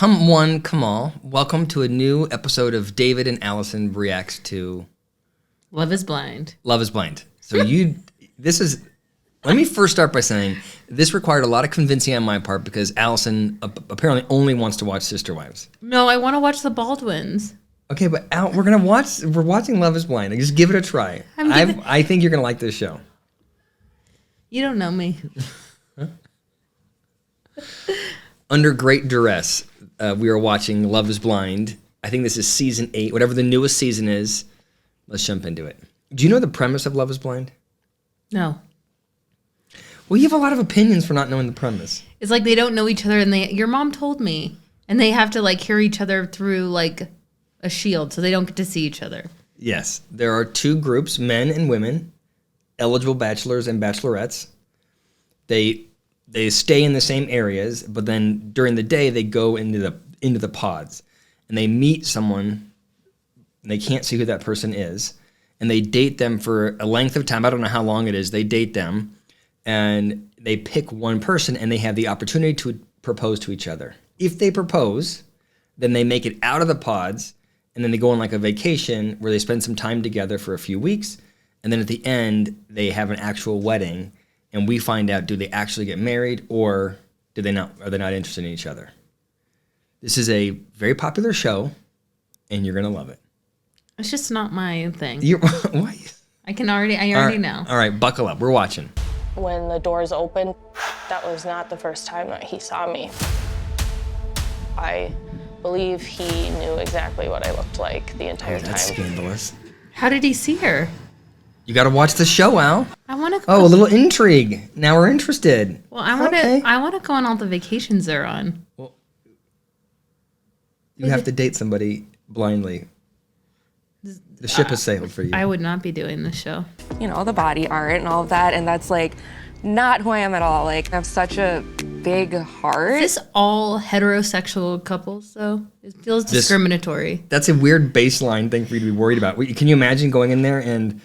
Come all. Welcome to a new episode of David and Allison reacts to Love is Blind. Love is Blind. So let me first start by saying this required a lot of convincing on my part because Allison apparently only wants to watch Sister Wives. No, I want to watch the Baldwins. Okay, but we're watching Love is Blind. Just give it a try. I think you're gonna like this show. You don't know me. Under great duress, we are watching Love is Blind. I think this is season 8, whatever the newest season is. Let's jump into it. Do you know the premise of Love is Blind? No. Well, you have a lot of opinions for not knowing the premise. It's like they don't know each other, and your mom told me, and they have to like hear each other through like a shield, so they don't get to see each other. Yes, there are two groups, men and women, eligible bachelors and bachelorettes. They stay in the same areas, but then during the day they go into the pods, and they meet someone, and they can't see who that person is, and they date them for a length of time. I don't know how long it is. They date them, and they pick one person, and they have the opportunity to propose to each other. If they propose, then they make it out of the pods, and then they go on like a vacation where they spend some time together for a few weeks, and then at the end they have an actual wedding. And we find out, do they actually get married or are they not interested in each other? This is a very popular show, and you're going to love it. It's just not my thing. Why? I already know. All right, buckle up. We're watching. When the doors opened, that was not the first time that he saw me. I believe he knew exactly what I looked like the entire time. That's scandalous. How did he see her? You got to watch the show, Al. I want to. Oh, a little intrigue. Now we're interested. Well, I want to. Okay. I want to go on all the vacations they're on. Well, you have to date somebody blindly. The ship has sailed for you. I would not be doing this show. You know, the body art and all of that, and that's like not who I am at all. Like, I have such a big heart. Is this all heterosexual couples, though? It feels discriminatory. That's a weird baseline thing for you to be worried about. Can you imagine going in there and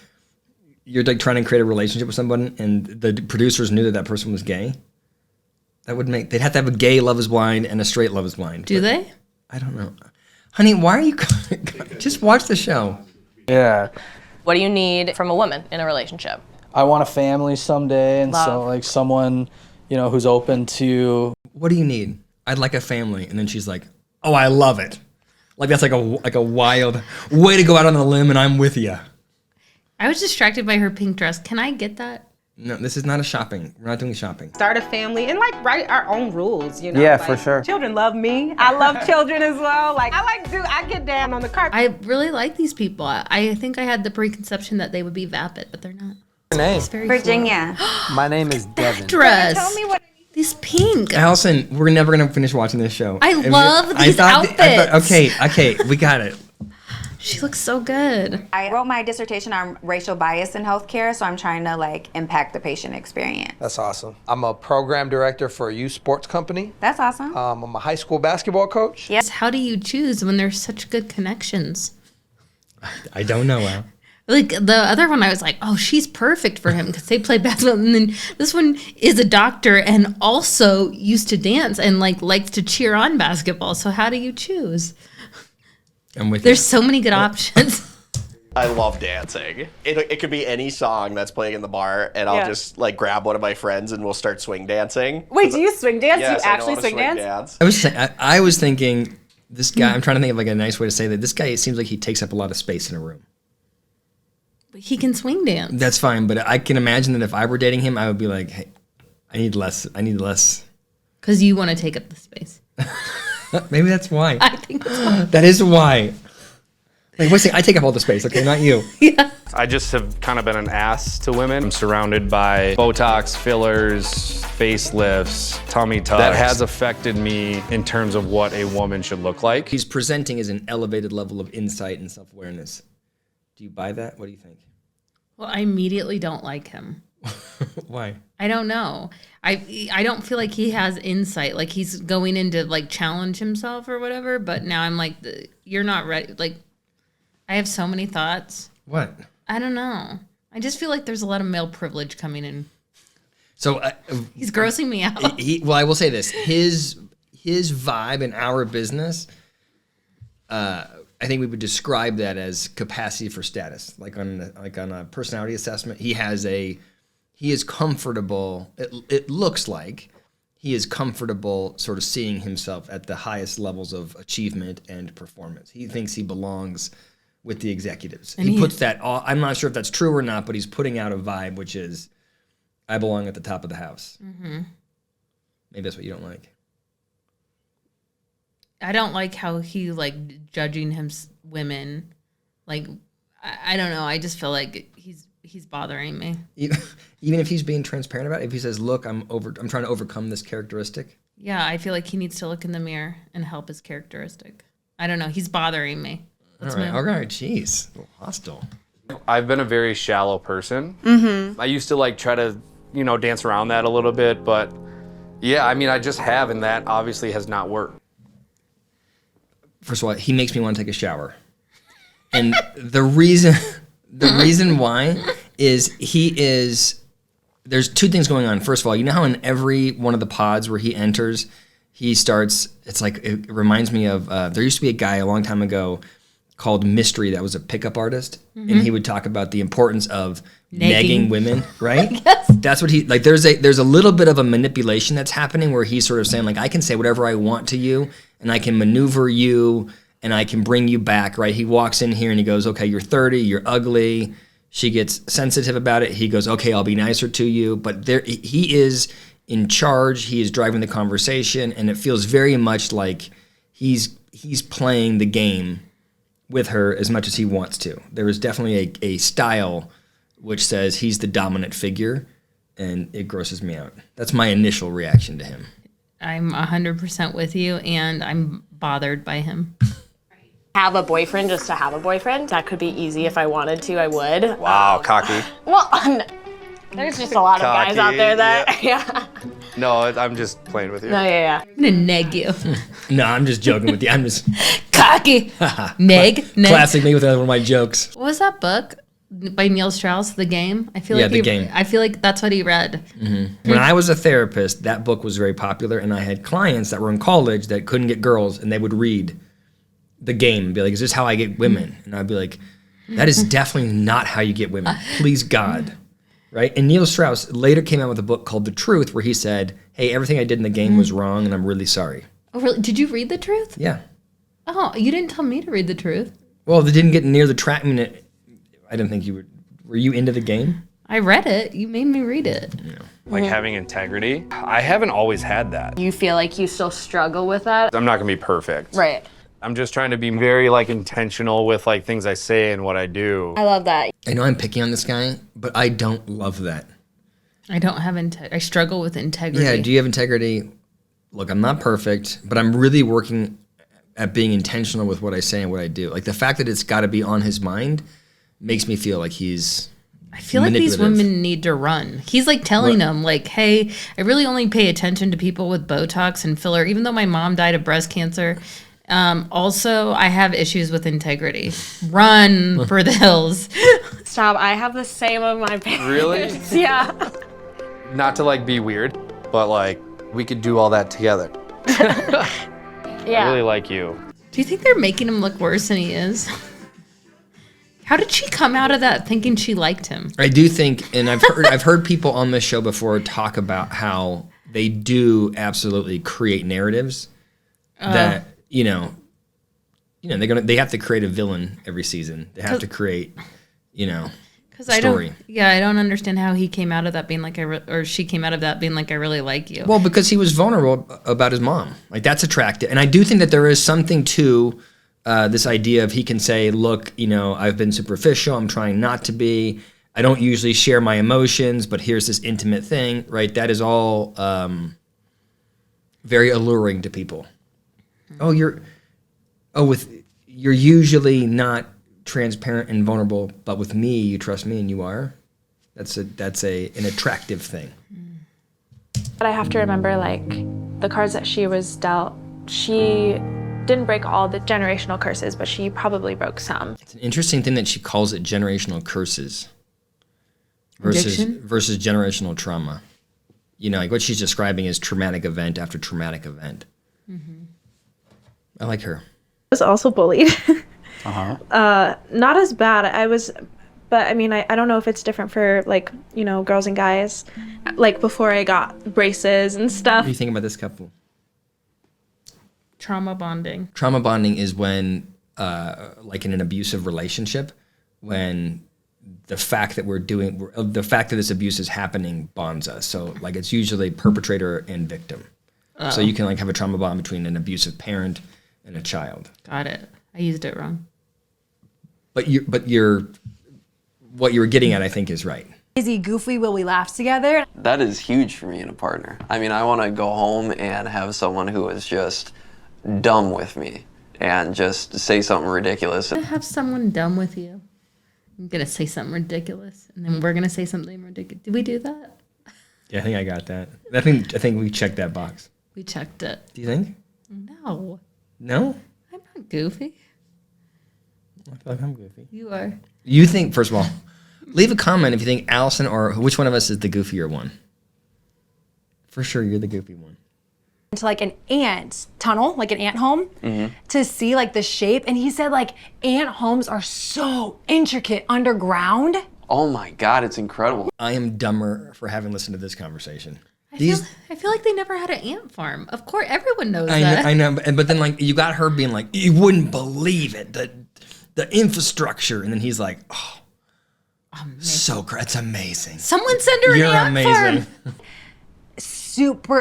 you're like trying to create a relationship with someone, and the producers knew that person was gay? They'd have to have a gay Love is Blind and a straight Love is Blind. Do they? I don't know. Honey, why are you... Just watch the show. Yeah. What do you need from a woman in a relationship? I want a family someday, and Love. so like someone, you know, who's open to... What do you need? I'd like a family. And then she's like, oh, I love it. Like that's like a wild way to go out on a limb, and I'm with you. I was distracted by her pink dress. Can I get that? No, this is not a shopping. We're not doing shopping. Start a family and like write our own rules, you know? Yeah, like, for sure. Children love me. I love children as well. Like I get down on the carpet. I really like these people. I think I had the preconception that they would be vapid, but they're not. Your name? It's very Virginia. My name is Devin. dress. Tell me what This pink. Allison, we're never going to finish watching this show. I love these outfits. Okay, we got it. She looks so good. I wrote my dissertation on racial bias in healthcare, so I'm trying to like impact the patient experience. That's awesome. I'm a program director for a youth sports company. That's awesome. I'm a high school basketball coach. Yes. How do you choose when there's such good connections? I don't know, Al. Like the other one, I was like, oh, she's perfect for him because they play basketball. And then this one is a doctor and also used to dance and like likes to cheer on basketball. So how do you choose? I'm with There's so many good options. I love dancing. It could be any song that's playing in the bar, and I'll just like grab one of my friends and we'll start swing dancing. Wait, do you swing dance? Yes, you I actually know how to swing dance? I was thinking this guy. I'm trying to think of like a nice way to say that. This guy, it seems like he takes up a lot of space in a room. But he can swing dance. That's fine, but I can imagine that if I were dating him, I would be like, hey, I need less. Because you want to take up the space. Maybe that's why. I think that's why. That is why. Like, what's I take up all the space, okay, not you. Yeah. I just have kind of been an ass to women. I'm surrounded by Botox, fillers, facelifts, tummy tucks. That has affected me in terms of what a woman should look like. He's presenting as an elevated level of insight and self-awareness. Do you buy that? What do you think? Well, I immediately don't like him. Why? I don't know. I don't feel like he has insight. Like he's going in to like challenge himself or whatever. But now I'm like, you're not ready. Like, I have so many thoughts. What? I don't know. I just feel like there's a lot of male privilege coming in. So he's grossing me out. Well, I will say this: his his vibe in our business, I think we would describe that as capacity for status. Like on a personality assessment, he is comfortable. It looks like he is comfortable sort of seeing himself at the highest levels of achievement and performance. He thinks he belongs with the executives. And he puts that all, I'm not sure if that's true or not, but he's putting out a vibe, which is, I belong at the top of the house. Mm-hmm. Maybe that's what you don't like. I don't like how he like judging him women. Like, I don't know. I just feel like he's bothering me. Even if he's being transparent about it, if he says, look, I'm trying to overcome this characteristic. Yeah, I feel like he needs to look in the mirror and help his characteristic. I don't know. He's bothering me. All right, jeez. A little hostile. I've been a very shallow person. Mm-hmm. I used to like try to, dance around that a little bit, but yeah, I mean, I just have, and that obviously has not worked. First of all, he makes me want to take a shower. And the reason why is there's two things going on. First of all, you know how in every one of the pods where he enters, he starts, it's like, it reminds me of, there used to be a guy a long time ago called Mystery that was a pickup artist. Mm-hmm. And he would talk about the importance of negging women, right? Yes. That's what like, there's a little bit of a manipulation that's happening where he's sort of saying like, I can say whatever I want to you and I can maneuver you and I can bring you back, right? He walks in here and he goes, okay, you're 30, you're ugly. She gets sensitive about it. He goes, okay, I'll be nicer to you. But he is in charge. He is driving the conversation, and it feels very much like he's playing the game with her as much as he wants to. There is definitely a style which says he's the dominant figure, and it grosses me out. That's my initial reaction to him. I'm 100% with you, and I'm bothered by him. Have a boyfriend just to have a boyfriend. That could be easy if I wanted to, I would. Wow, cocky. Well, there's just a lot of guys out there that, yeah. No, I'm just playing with you. No, yeah. I'm gonna neg you. No, I'm just joking with you. I'm just... Cocky. Neg. Classic me with one of my jokes. What was that book by Neil Strauss, The Game? I feel The Game. I feel like that's what he read. Mm-hmm. When I was a therapist, that book was very popular, and I had clients that were in college that couldn't get girls, and they would read The Game and be like, is this how I get women? And I'd be like, that is definitely not how you get women. Please, God. Right? And Neil Strauss later came out with a book called The Truth, where he said, hey, everything I did in the game was wrong, and I'm really sorry. Oh, really? Did you read The Truth? Yeah. Oh, you didn't tell me to read The Truth. Well, they didn't get near the track. I mean, I didn't think you would. Were you into the game? I read it. You made me read it. Yeah. Like having integrity. I haven't always had that. You feel like you still struggle with that? I'm not gonna be perfect. Right. I'm just trying to be very like intentional with like things I say and what I do. I love that. I know I'm picking on this guy, but I don't love that. I don't have I struggle with integrity. Yeah, do you have integrity? Look, I'm not perfect, but I'm really working at being intentional with what I say and what I do. Like the fact that it's got to be on his mind makes me feel like he's I feel like these women need to run. He's like telling them like, hey, I really only pay attention to people with Botox and filler, even though my mom died of breast cancer. Also, I have issues with integrity. Run for the hills. Stop. I have the same of my parents. Really? Yeah. Not to like be weird, but like we could do all that together. Yeah. I really like you. Do you think they're making him look worse than he is? How did she come out of that thinking she liked him? I do think, and I've heard people on this show before talk about how they do absolutely create narratives that they have to create a villain every season. They have to create, story. I don't understand how he came out of that being like or she came out of that being like I really like you. Well, because he was vulnerable about his mom. Like that's attractive, and I do think that there is something to this idea of he can say, look, I've been superficial. I'm trying not to be. I don't usually share my emotions, but here's this intimate thing, right? That is all very alluring to people. You're usually not transparent and vulnerable, but with me, you trust me and you are. That's an attractive thing. But I have to remember, like, the cards that she was dealt, she didn't break all the generational curses, but she probably broke some. It's an interesting thing that she calls it generational curses versus generational trauma. Like what she's describing is traumatic event after traumatic event. I like her. I was also bullied. Uh-huh. Not as bad. But I mean, I don't know if it's different for like, girls and guys. Like before I got braces and What stuff. do you think about this couple? Trauma bonding. Trauma bonding is when, like in an abusive relationship, when the fact that the fact that this abuse is happening bonds us. So like it's usually perpetrator and victim. So you can like have a trauma bond between an abusive parent and a child. Got it. I used it wrong. But what you were getting at, I think, is right. Crazy, goofy, will we laugh together? That is huge for me in a partner. I mean, I want to go home and have someone who is just dumb with me and just say something ridiculous. I have someone dumb with you. I'm going to say something ridiculous, and then we're going to say something ridiculous. Did we do that? Yeah, I think I got that. I think we checked that box. We checked it. Do you think? No. No? I'm not goofy. I feel like I'm goofy. You are. You think, first of all, leave a comment if you think Allison or which one of us is the goofier one. For sure, you're the goofy one. To like an ant tunnel, like an ant home, to see like the shape. And he said like ant homes are so intricate underground. Oh my God, it's incredible. I am dumber for having listened to this conversation. I feel like they never had an ant farm. Of course, everyone knows I that. know, but then like you got her being like, you wouldn't believe it, the infrastructure, and then he's like, oh, it's amazing. Someone send her You're an ant amazing. farm.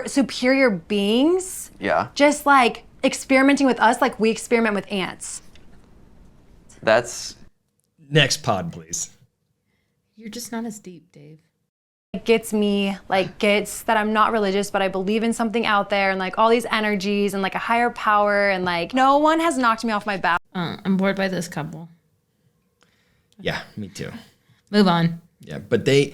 Superior beings. Yeah. Just like experimenting with us like we experiment with ants. That's... Next pod, please. You're just not as deep, Dave. It gets me, like gets that I'm not religious, but I believe in something out there and like all these energies and like a higher power and like no one has knocked me off my back. I'm bored by this couple. Yeah, me too. Move on. Yeah, but I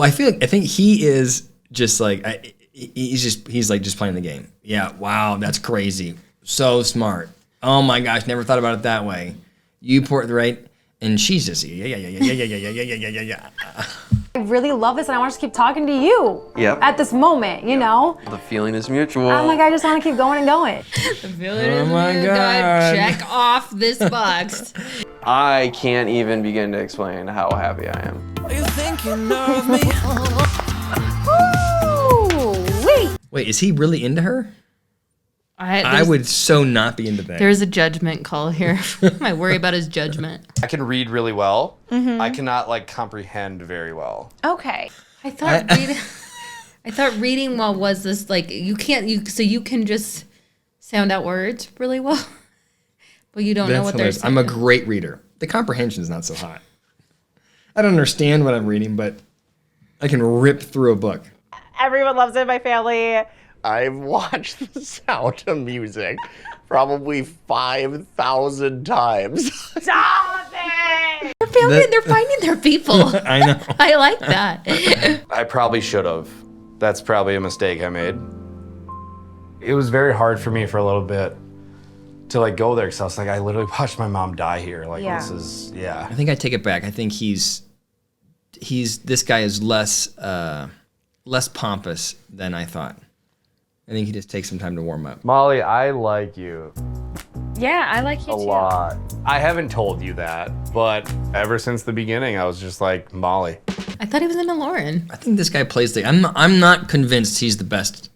think he is just like, he's like just playing the game. Yeah, wow, that's crazy. So smart. Oh my gosh, never thought about it that way. You port right, and she's just yeah. I really love this and I want to just keep talking to you. Yep. At this moment, you know? The feeling is mutual. Oh my God, I just want to keep going and going. The feeling is God. Check off this box. I can't even begin to explain how happy I am. Are you thinking of me? Wait, is he really into her? I would so not be into that. There's a judgment call here. I worry about his judgment. I can read really well. I cannot like comprehend very well. Okay. I thought reading well was this like you can just sound out words really well, but you don't know what they're saying. I'm a great reader. The comprehension is not so hot. I don't understand what I'm reading, but I can rip through a book. Everyone loves it in my family. I've watched The Sound of Music probably 5,000 times. Stop it! They're finding their people. I know. I like that. I probably should have. That's probably a mistake I made. It was very hard for me for a little bit to like go there because I was like, I literally watched my mom die here. Like this is, I think I take it back. I think this guy is less pompous than I thought. I think he just takes some time to warm up. Molly, I like you. Yeah, I like you a too. lot. I haven't told you that, but ever since the beginning, I was just like, Molly. I thought he was into Lauren. I think this guy plays the. I'm not convinced he's the best.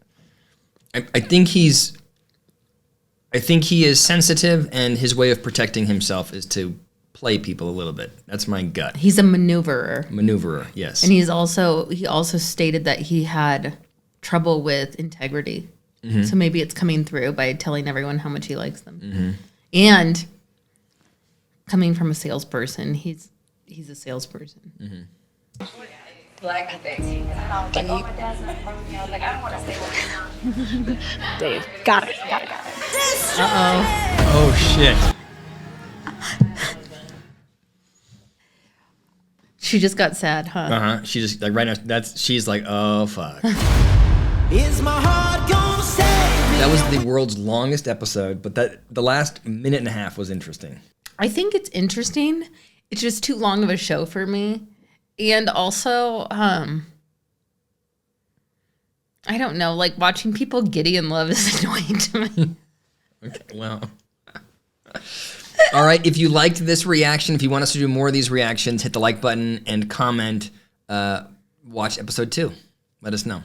I think he is sensitive, and his way of protecting himself is to play people a little bit. That's my gut. He's a maneuverer. Maneuverer, yes. And he also stated that he had trouble with integrity. Mm-hmm. So maybe it's coming through by telling everyone how much he likes them. Mm-hmm. And coming from a salesperson, he's a salesperson. Mm-hmm. Black thing. Dave, got it. Uh-oh. Oh, shit. She just got sad, huh? Uh-huh. She just, like, right now, she's like, oh, fuck. Is my heart gonna save me? That was the world's longest episode, but the last minute and a half was interesting. I think it's interesting. It's just too long of a show for me. And also, I don't know. Like, watching people giddy in love is annoying to me. Okay, well. All right, if you liked this reaction, if you want us to do more of these reactions, hit the like button and comment. Watch episode 2. Let us know.